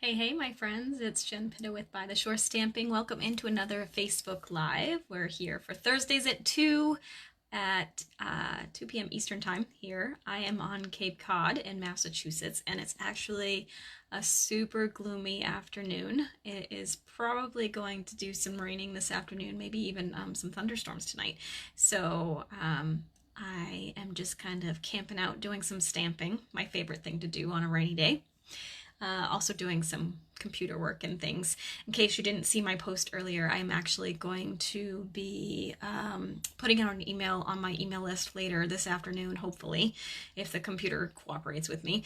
Hey, hey, my friends, it's Jen Pitta with By the Shore Stamping. Welcome into another Facebook Live. We're here for Thursdays at 2 2 p.m. Eastern Time here. I am on Cape Cod in Massachusetts, and it's actually a super gloomy afternoon. It is probably going to do some raining this afternoon, maybe even some thunderstorms tonight. So I am just kind of camping out, doing some stamping, my favorite thing to do on a rainy day. Also doing some computer work and things. In case you didn't see my post earlier, I'm actually going to be putting out an email on my email list later this afternoon, hopefully, if the computer cooperates with me,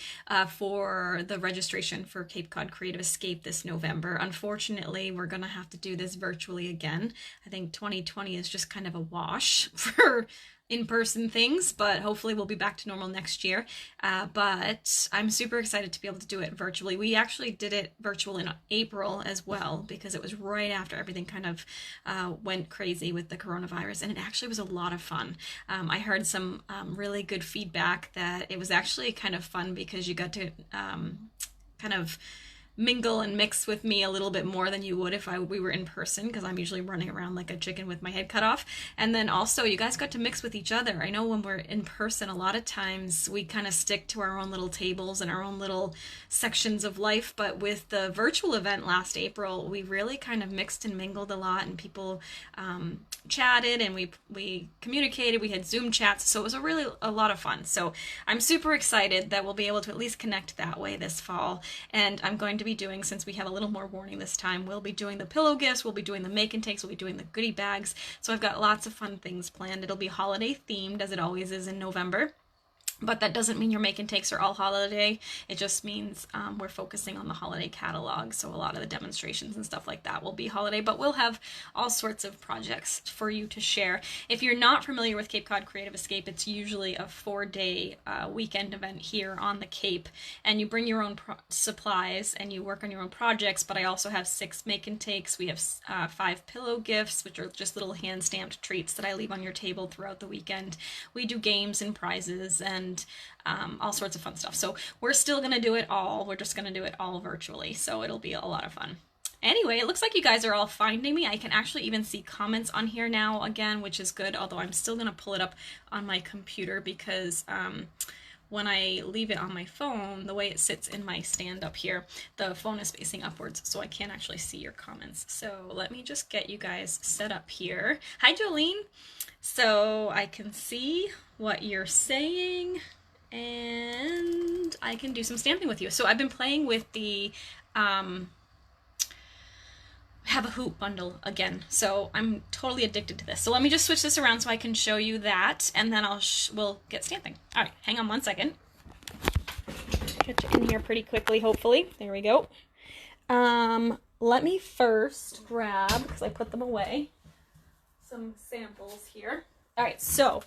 for the registration for Cape Cod Creative Escape this November. Unfortunately, we're going to have to do this virtually again. I think 2020 is just kind of a wash for in-person things, but hopefully we'll be back to normal next year. But I'm super excited to be able to do it virtually. We actually did it virtual in April as well because it was right after everything kind of went crazy with the coronavirus, and it actually was a lot of fun. I heard some really good feedback that it was actually kind of fun because you got to kind of mingle and mix with me a little bit more than you would if we were in person, because I'm usually running around like a chicken with my head cut off. And then also you guys got to mix with each other. I know when we're in person, a lot of times we kind of stick to our own little tables and our own little sections of life, but with the virtual event last April, we really kind of mixed and mingled a lot, and people chatted and we communicated. We had Zoom chats, so it was a lot of fun. So I'm super excited that we'll be able to at least connect that way this fall. And I'm going to be doing, since we have a little more warning this time, we'll be doing the pillow gifts, we'll be doing the make and takes, we'll be doing the goodie bags. So I've got lots of fun things planned. It'll be holiday themed, as it always is in November. But that doesn't mean your make and takes are all holiday. It just means we're focusing on the holiday catalog. So a lot of the demonstrations and stuff like that will be holiday, but we'll have all sorts of projects for you to share. If you're not familiar with Cape Cod Creative Escape, it's usually a 4-day weekend event here on the Cape, and you bring your own supplies and you work on your own projects. But I also have 6 make and takes. We have 5 pillow gifts, which are just little hand stamped treats that I leave on your table throughout the weekend. We do games and prizes and all sorts of fun stuff. So we're still going to do it all. We're just going to do it all virtually. So it'll be a lot of fun. Anyway, it looks like you guys are all finding me. I can actually even see comments on here now again, which is good, although I'm still going to pull it up on my computer because when I leave it on my phone, the way it sits in my stand up here, the phone is facing upwards, so I can't actually see your comments. So let me just get you guys set up here. Hi, Jolene. So I can see what you're saying, and I can do some stamping with you. So I've been playing with the have a Hoot bundle again. So I'm totally addicted to this. So let me just switch this around so I can show you that, and then we'll get stamping. All right, hang on one second. Get you in here pretty quickly, hopefully. There we go. Let me first grab, because I put them away, some samples here. All right, so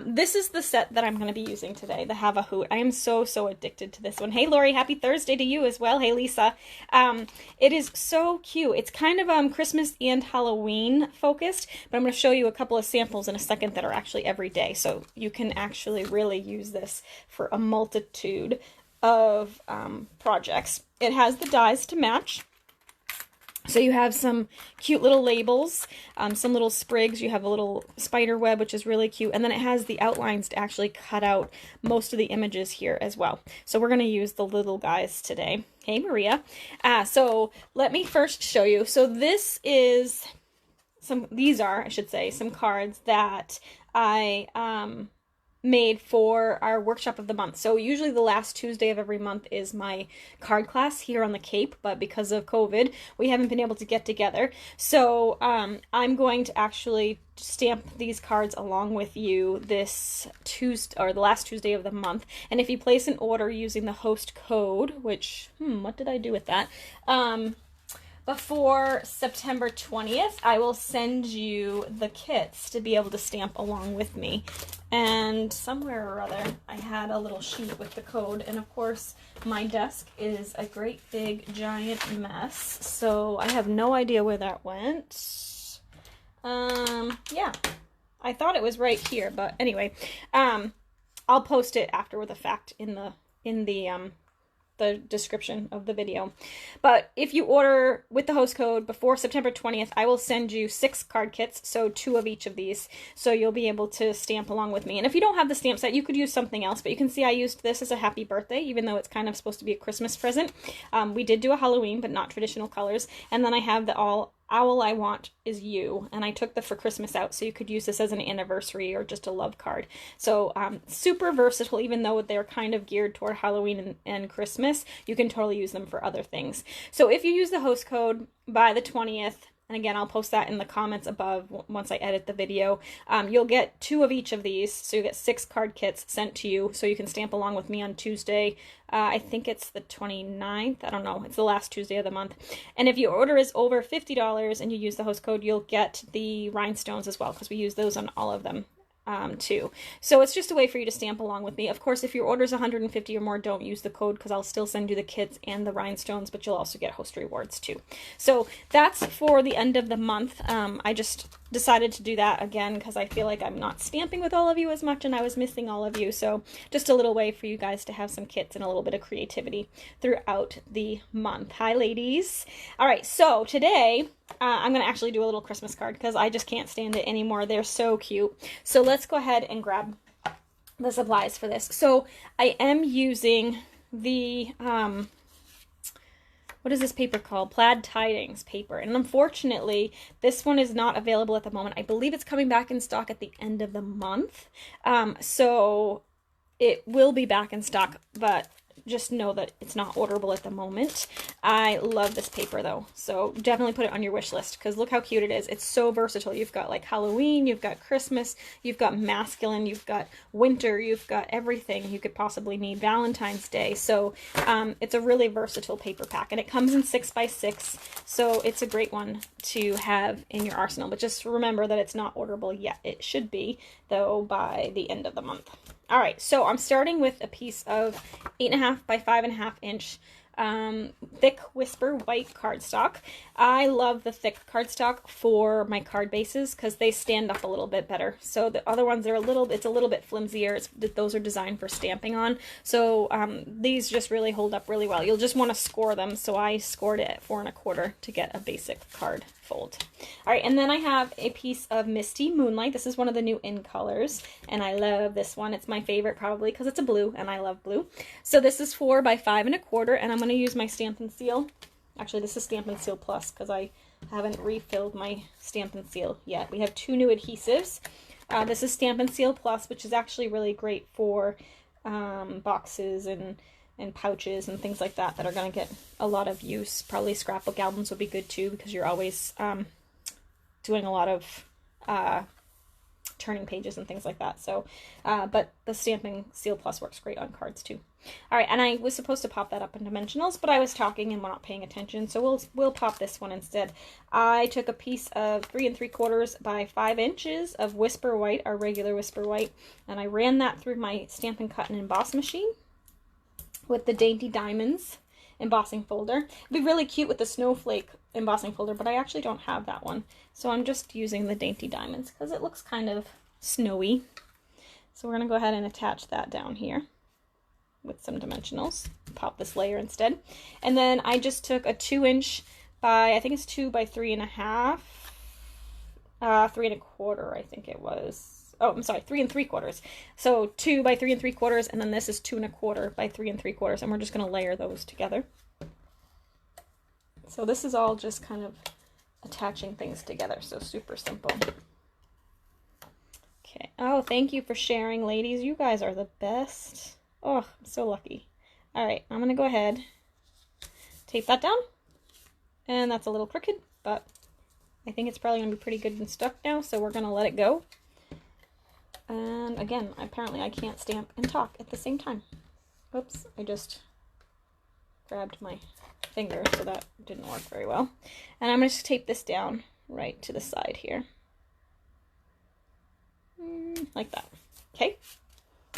this is the set that I'm going to be using today, the Have a Hoot. I am so addicted to this one. Hey, Lori, happy Thursday to you as well. Hey, Lisa. It is so cute. It's kind of Christmas and Halloween focused, but I'm going to show you a couple of samples in a second that are actually every day, so you can actually really use this for a multitude of projects. It has the dies to match. So you have some cute little labels, some little sprigs. You have a little spider web, which is really cute. And then it has the outlines to actually cut out most of the images here as well. So we're going to use the little guys today. Hey, Maria. So let me first show you. So this is these are, I should say, some cards that I made for our workshop of the month. So usually the last Tuesday of every month is my card class here on the Cape, but because of COVID, we haven't been able to get together. So I'm going to actually stamp these cards along with you this Tuesday, or the last Tuesday of the month. And if you place an order using the host code, which, what did I do with that? Before September 20th, I will send you the kits to be able to stamp along with me. And somewhere or other, I had a little sheet with the code. And of course, my desk is a great big giant mess. So I have no idea where that went. Yeah, I thought it was right here, but anyway, I'll post it after the fact in the the description of the video. But if you order with the host code before September 20th, I will send you 6 card kits, so 2 of each of these, so you'll be able to stamp along with me. And if you don't have the stamp set, you could use something else, but you can see I used this as a happy birthday, even though it's kind of supposed to be a Christmas present. We did do a Halloween, but not traditional colors. And then I have the Owl I Want Is You, and I took the For Christmas out, so you could use this as an anniversary or just a love card. So super versatile, even though they're kind of geared toward Halloween and Christmas. You can totally use them for other things. So if you use the host code by the 20th, and again, I'll post that in the comments above once I edit the video, you'll get 2 of each of these. So you get 6 card kits sent to you, so you can stamp along with me on Tuesday. I think it's the 29th. I don't know. It's the last Tuesday of the month. And if your order is over $50 and you use the host code, you'll get the rhinestones as well, because we use those on all of them. Too. So it's just a way for you to stamp along with me. Of course, if your order is 150 or more, don't use the code, because I'll still send you the kits and the rhinestones, but you'll also get host rewards too. So that's for the end of the month. I just decided to do that again because I feel like I'm not stamping with all of you as much, and I was missing all of you. So just a little way for you guys to have some kits and a little bit of creativity throughout the month. Hi, ladies. All right, so today I'm going to actually do a little Christmas card because I just can't stand it anymore. They're so cute. So let's go ahead and grab the supplies for this. So I am using the, what is this paper called? Plaid Tidings paper. And unfortunately, this one is not available at the moment. I believe it's coming back in stock at the end of the month. So it will be back in stock, but just know that it's not orderable at the moment. I love this paper though, so definitely put it on your wish list because look how cute it is. It's so versatile. You've got like Halloween, you've got Christmas, you've got masculine, you've got winter, you've got everything you could possibly need. Valentine's Day. So it's a really versatile paper pack, and it comes in 6x6, so it's a great one to have in your arsenal. But just remember that it's not orderable yet. It should be though by the end of the month. All right, so I'm starting with a piece of 8.5 by 5.5 inch thick Whisper white cardstock. I love the thick cardstock for my card bases because they stand up a little bit better. So the other ones are it's a little bit flimsier. Those are designed for stamping on. So these just really hold up really well. You'll just want to score them. So I scored it at 4 1/4 to get a basic card fold. All right, and then I have a piece of Misty Moonlight. This is one of the new in colors, and I love this one. It's my favorite probably because it's a blue, and I love blue. So this is 4 by 5 1/4, and I'm going to use my Stamp and Seal. Actually, this is Stamp and Seal Plus because I haven't refilled my Stamp and Seal yet. We have 2 new adhesives. This is Stamp and Seal Plus, which is actually really great for boxes and pouches and things like that are going to get a lot of use. Probably scrapbook albums would be good too because you're always doing a lot of turning pages and things like that. So, but the Stamping Seal Plus works great on cards too. All right, and I was supposed to pop that up in dimensionals, but I was talking and not paying attention, so we'll pop this one instead. I took a piece of 3 3/4 by 5 inches of Whisper White, our regular Whisper White, and I ran that through my Stampin' Cut and Emboss machine with the Dainty Diamonds embossing folder. It'd be really cute with the Snowflake embossing folder, but I actually don't have that one. So I'm just using the Dainty Diamonds because it looks kind of snowy. So we're going to go ahead and attach that down here with some dimensionals. Pop this layer instead. And then I just took a 2 inch by, I think it's 2 by 3.5, 3 1/4, I think it was. Oh, I'm sorry, 3 3/4. So 2 by 3 3/4, and then this is 2 1/4 by 3 3/4, and we're just going to layer those together. So this is all just kind of attaching things together, so super simple. Okay. Oh, thank you for sharing, ladies. You guys are the best. Oh, I'm so lucky. All right, I'm going to go ahead, tape that down, and that's a little crooked, but I think it's probably going to be pretty good and stuck now, so we're going to let it go. And again, apparently I can't stamp and talk at the same time. Oops, I just grabbed my finger, so that didn't work very well. And I'm going to just tape this down right to the side here. Like that. Okay.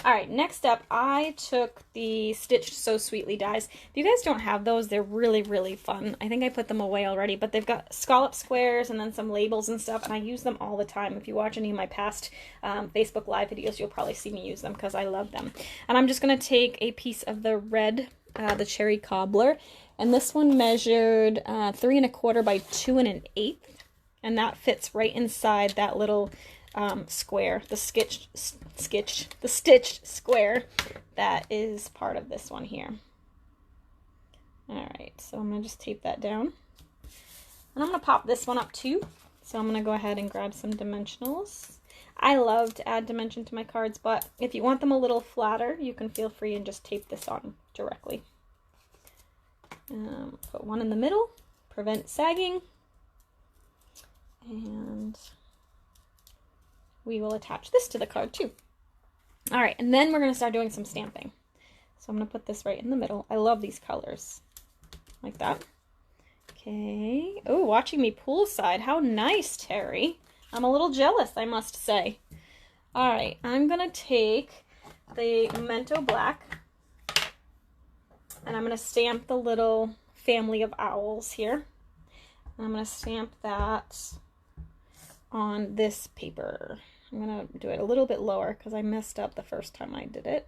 All right, next up, I took the Stitched So Sweetly dies. If you guys don't have those, they're really, really fun. I think I put them away already, but they've got scallop squares and then some labels and stuff, and I use them all the time. If you watch any of my past Facebook Live videos, you'll probably see me use them because I love them. And I'm just going to take a piece of the red the cherry cobbler. And this one measured 3 1/4 by 2 1/8. And that fits right inside that little square, the stitched square that is part of this one here. All right, so I'm gonna just tape that down. And I'm gonna pop this one up too. So I'm gonna go ahead and grab some dimensionals. I love to add dimension to my cards, but if you want them a little flatter, you can feel free and just tape this on directly. Put one in the middle, prevent sagging. And we will attach this to the card too. All right, and then we're going to start doing some stamping. So I'm going to put this right in the middle. I love these colors. Like that. Okay. Oh, watching me poolside. How nice, Terry. I'm a little jealous, I must say. All right, I'm going to take the Memento Black. And I'm going to stamp the little family of owls here. And I'm going to stamp that on this paper. I'm going to do it a little bit lower because I messed up the first time I did it.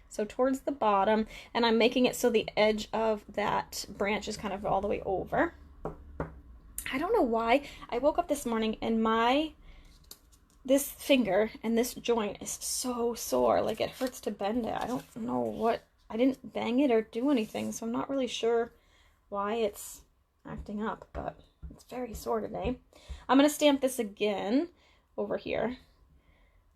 So towards the bottom, and I'm making it so the edge of that branch is kind of all the way over. I don't know why. I woke up this morning and this finger and this joint is so sore. Like it hurts to bend it. I don't know what, I didn't bang it or do anything, so I'm not really sure why it's acting up, but it's very sore today. I'm going to stamp this again over here,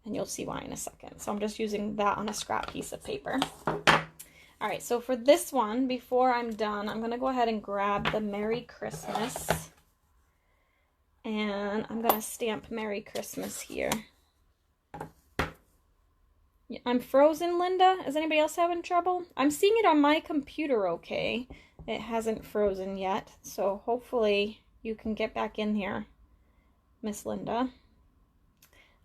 and you'll see why in a second. So I'm just using that on a scrap piece of paper. All right, so for this one, before I'm done, I'm going to go ahead and grab the Merry Christmas, and I'm going to stamp Merry Christmas here. I'm frozen, Linda. Is anybody else having trouble? I'm seeing it on my computer okay. It hasn't frozen yet, so hopefully you can get back in here, Miss Linda.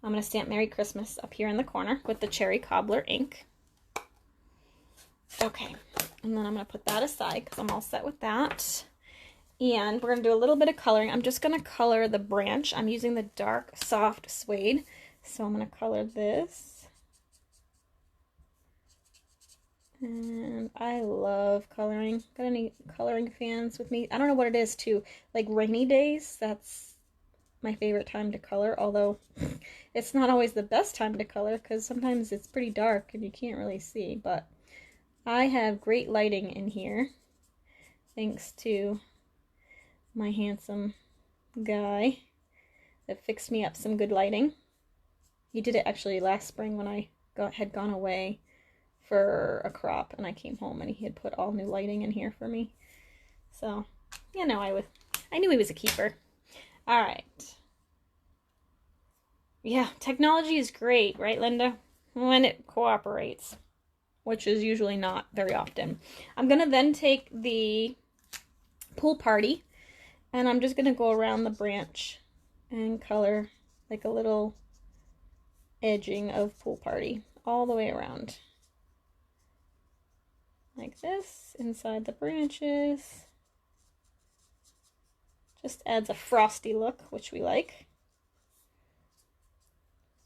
I'm going to stamp Merry Christmas up here in the corner with the cherry cobbler ink. Okay, and then I'm going to put that aside because I'm all set with that. And we're going to do a little bit of coloring. I'm just going to color the branch. I'm using the dark, soft suede. So I'm going to color this. And I love coloring. Got any coloring fans with me? I don't know what it is too. Like rainy days, that's my favorite time to color. Although it's not always the best time to color because sometimes it's pretty dark and you can't really see. But I have great lighting in here thanks to my handsome guy that fixed me up some good lighting. He did it actually last spring when I had gone away for a crop and I came home and he had put all new lighting in here for me. So, you know, I knew he was a keeper. All right. Yeah, technology is great, right, Linda? When it cooperates, which is usually not very often. I'm going to then take the pool party and I'm just going to go around the branch and color like a little edging of pool party all the way around. Like this, inside the branches. Just adds a frosty look, which we like.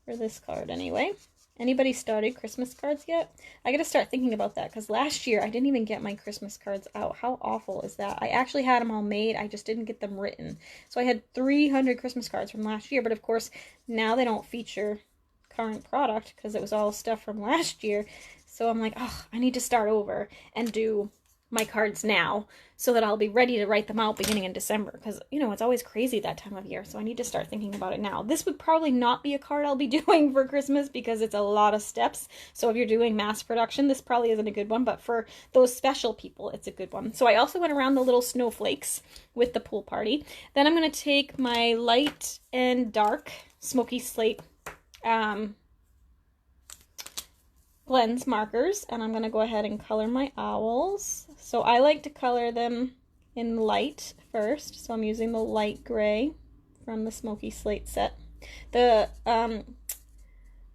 For this card anyway. Anybody started Christmas cards yet? I gotta start thinking about that because last year I didn't even get my Christmas cards out. How awful is that? I actually had them all made, I just didn't get them written. So I had 300 Christmas cards from last year, but of course now they don't feature current product because it was all stuff from last year. So I'm like, oh, I need to start over and do my cards now so that I'll be ready to write them out beginning in December because, you know, it's always crazy that time of year. So I need to start thinking about it now. This would probably not be a card I'll be doing for Christmas because it's a lot of steps. So if you're doing mass production, this probably isn't a good one. But for those special people, it's a good one. So I also went around the little snowflakes with the pool party. Then I'm going to take my light and dark smoky slate blends markers and I'm going to go ahead and color my owls. So I like to color them in light first. So I'm using the light gray from the smoky slate set. The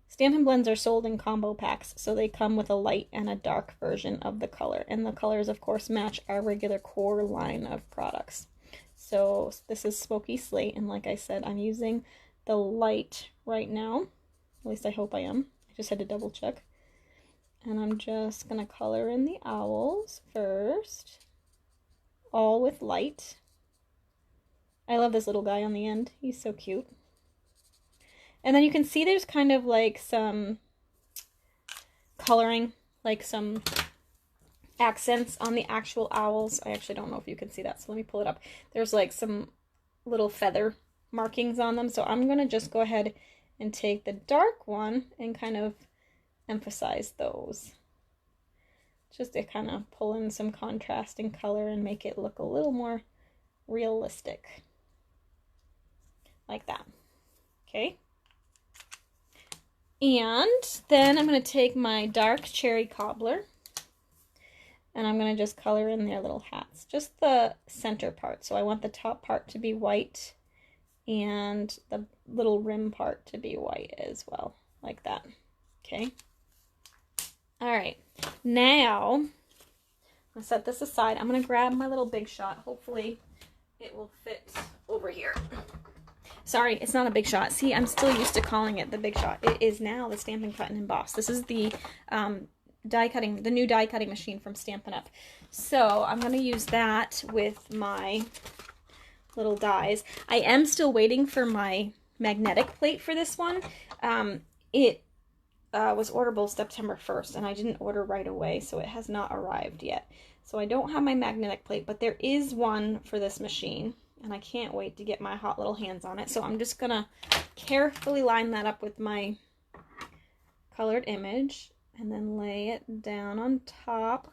Stampin' Blends are sold in combo packs, so they come with a light and a dark version of the color. And the colors, of course, match our regular core line of products. So this is smoky slate, and like I said, I'm using the light right now. At least I hope I am. I just had to double check. And I'm just going to color in the owls first, all with light. I love this little guy on the end. He's so cute. And then you can see there's kind of like some coloring, like some accents on the actual owls. I actually don't know if you can see that, so let me pull it up. There's like some little feather markings on them, so I'm going to just go ahead and take the dark one and kind of emphasize those. Just to kind of pull in some contrasting color and make it look a little more realistic. Like that. Okay. And then I'm going to take my dark cherry cobbler and I'm going to just color in their little hats. Just the center part. So I want the top part to be white and the little rim part to be white as well. Like that. Okay. All right. Now, I'm going to set this aside. I'm going to grab my little Big Shot. Hopefully it will fit over here. Sorry, it's not a Big Shot. See, I'm still used to calling it the Big Shot. It is now the Stampin' Cut and Emboss. This is the the new die cutting machine from Stampin' Up. So I'm going to use that with my little dies. I am still waiting for my magnetic plate for this one. It was orderable September 1st, and I didn't order right away, so it has not arrived yet. So I don't have my magnetic plate, but there is one for this machine, and I can't wait to get my hot little hands on it. So I'm just gonna carefully line that up with my colored image, and then lay it down on top.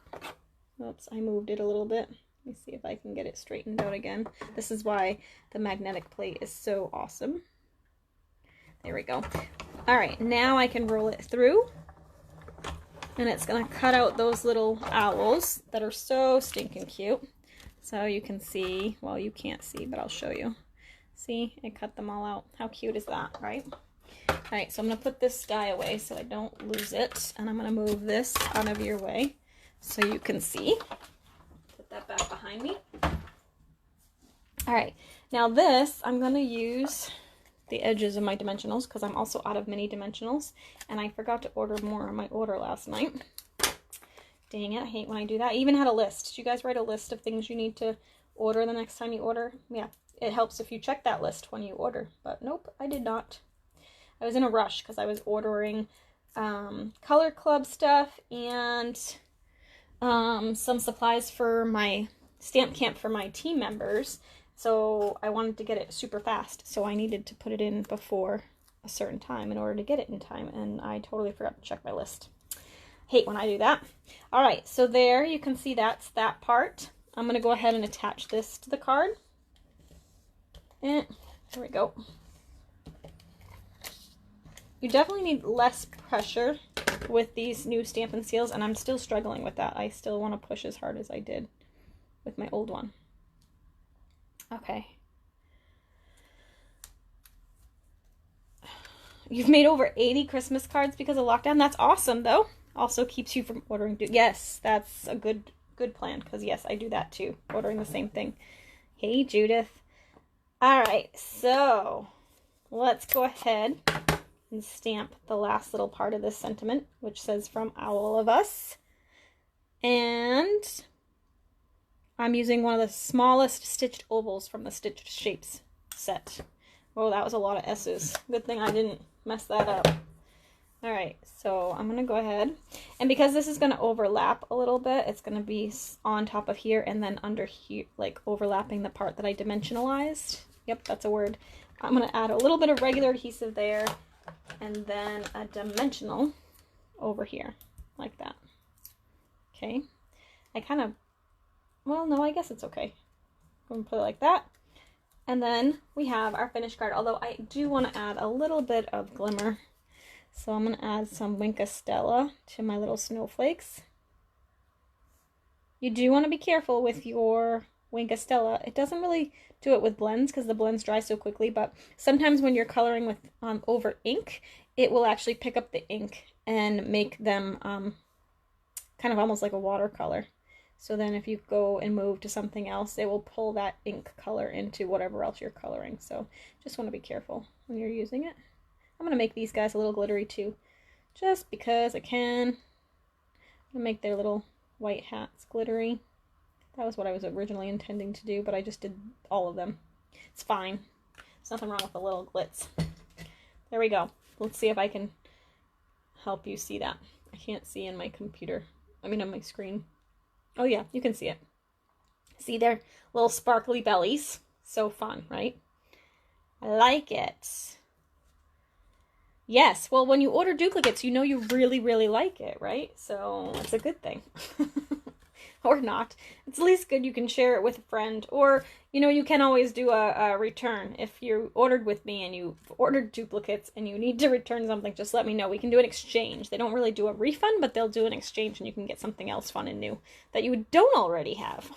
Oops, I moved it a little bit. Let me see if I can get it straightened out again. This is why the magnetic plate is so awesome. There we go. All right, now I can roll it through, and it's gonna cut out those little owls that are so stinking cute. So you can see, well, you can't see, but I'll show you. See, it cut them all out. How cute is that, right? All right, so I'm gonna put this die away so I don't lose it, and I'm gonna move this out of your way so you can see. Put that back behind me. All right, now this, I'm gonna use the edges of my dimensionals because I'm also out of mini dimensionals, and I forgot to order more on my order last night. Dang it, I hate when I do that. I even had a list. Did you guys write a list of things you need to order the next time you order? Yeah, it helps if you check that list when you order, but nope, I did not. I was in a rush because I was ordering Color Club stuff and some supplies for my stamp camp for my team members. So I wanted to get it super fast, so I needed to put it in before a certain time in order to get it in time, and I totally forgot to check my list. Hate when I do that. All right, so there you can see that's that part. I'm going to go ahead and attach this to the card. And there we go. You definitely need less pressure with these new Stampin' Seals, and I'm still struggling with that. I still want to push as hard as I did with my old one. Okay. You've made over 80 Christmas cards because of lockdown. That's awesome, though. Also keeps you from ordering. Yes, that's a good plan, because yes, I do that too. Ordering the same thing. Hey, Judith. All right, so let's go ahead and stamp the last little part of this sentiment, which says from Owl of Us. And I'm using one of the smallest stitched ovals from the Stitched Shapes set. Oh, that was a lot of S's. Good thing I didn't mess that up. All right, so I'm going to go ahead. And because this is going to overlap a little bit, it's going to be on top of here and then under here, like overlapping the part that I dimensionalized. Yep, that's a word. I'm going to add a little bit of regular adhesive there and then a dimensional over here, like that. Okay, I kind of, well, no, I guess it's okay. I'm going to put it like that. And then we have our finished card, although I do want to add a little bit of glimmer. So I'm going to add some Wink Stella to my little snowflakes. You do want to be careful with your Wink Stella. It doesn't really do it with blends because the blends dry so quickly, but sometimes when you're coloring with over ink, it will actually pick up the ink and make them kind of almost like a watercolor. So then if you go and move to something else, it will pull that ink color into whatever else you're coloring. So just want to be careful when you're using it. I'm going to make these guys a little glittery too, just because I can. and make their little white hats glittery. That was what I was originally intending to do, but I just did all of them. It's fine. There's nothing wrong with the little glitz. There we go. Let's see if I can help you see that. I can't see in my computer. I mean on my screen. Oh yeah, you can see it. See their little sparkly bellies. So fun, right? I like it. Yes, well, when you order duplicates, you know you really, really like it, right? So it's a good thing. Or not. It's at least good you can share it with a friend. Or, you know, you can always do a return. If you ordered with me and you ordered duplicates and you need to return something, just let me know. We can do an exchange. They don't really do a refund, but they'll do an exchange and you can get something else fun and new that you don't already have.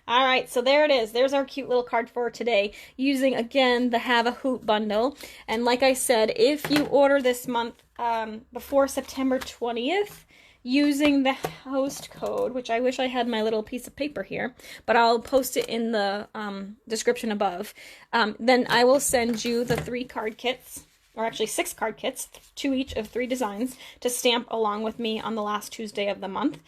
All right, so there it is. There's our cute little card for today, using, again, the Have a Hoot bundle. And like I said, if you order this month before September 20th, using the host code, which I wish I had my little piece of paper here, but I'll post it in the description above, then I will send you the 3 card kits, or actually 6 card kits, 2 each of 3 designs, to stamp along with me on the last Tuesday of the month.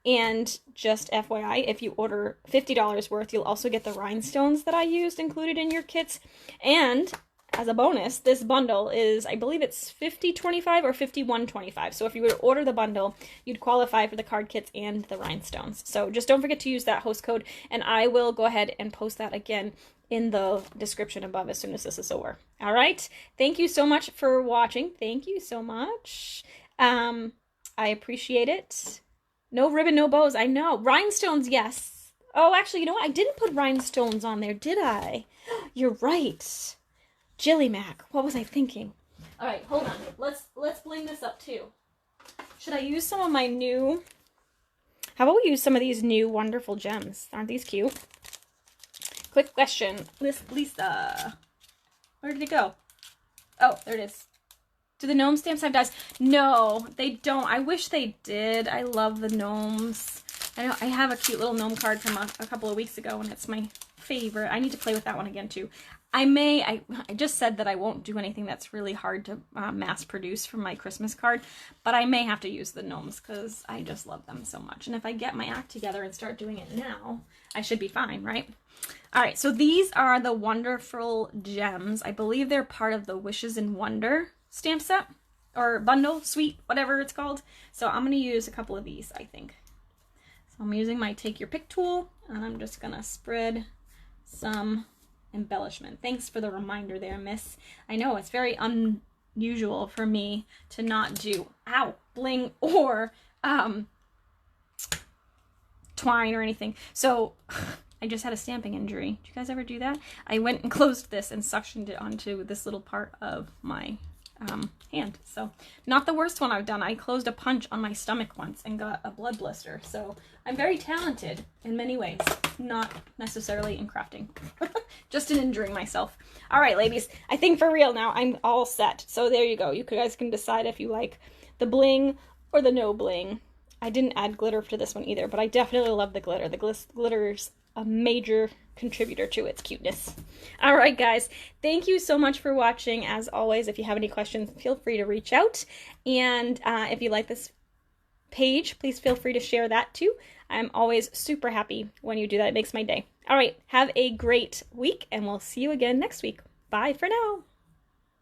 And just FYI, if you order $50 worth, you'll also get the rhinestones that I used included in your kits. And as a bonus, this bundle is, I believe it's $50.25 or $51.25. So if you were to order the bundle, you'd qualify for the card kits and the rhinestones. So just don't forget to use that host code, and I will go ahead and post that again in the description above as soon as this is over. All right. Thank you so much for watching. Thank you so much. I appreciate it. No ribbon, no bows. I know. Rhinestones, yes. Oh, actually, you know what? I didn't put rhinestones on there, did I? You're right. Jilly Mac. What was I thinking? All right, hold on. Let's bling this up too. Should I use some of my new... How about we use some of these new wonderful gems? Aren't these cute? Quick question. Lisa. Where did it go? Oh, there it is. Do the gnome stamps have dies? No, they don't. I wish they did. I love the gnomes. I know I have a cute little gnome card from a couple of weeks ago, and it's my favorite. I need to play with that one again, too. I just said that I won't do anything that's really hard to mass produce for my Christmas card, but I may have to use the gnomes because I just love them so much. And if I get my act together and start doing it now, I should be fine, right? All right, so these are the wonderful gems. I believe they're part of the Wishes in Wonder stamp set or bundle, suite, whatever it's called. So I'm going to use a couple of these, I think. So I'm using my Take Your Pick tool, and I'm just going to spread some embellishment. Thanks for the reminder there, miss. I know it's very unusual for me to not do, bling or twine or anything. So I just had a stamping injury. Did you guys ever do that? I went and closed this and suctioned it onto this little part of my hand. So not the worst one I've done. I closed a punch on my stomach once and got a blood blister. So I'm very talented in many ways, not necessarily in crafting, just in injuring myself. All right, ladies, I think for real now, I'm all set. So there you go. You guys can decide if you like the bling or the no bling. I didn't add glitter to this one either, but I definitely love the glitter. The glitter's a major contributor to its cuteness. All right, guys, thank you so much for watching. As always, if you have any questions, feel free to reach out. And if you like this page, please feel free to share that too. I'm always super happy when you do that. It makes my day. All right, have a great week, and we'll see you again next week. Bye for now.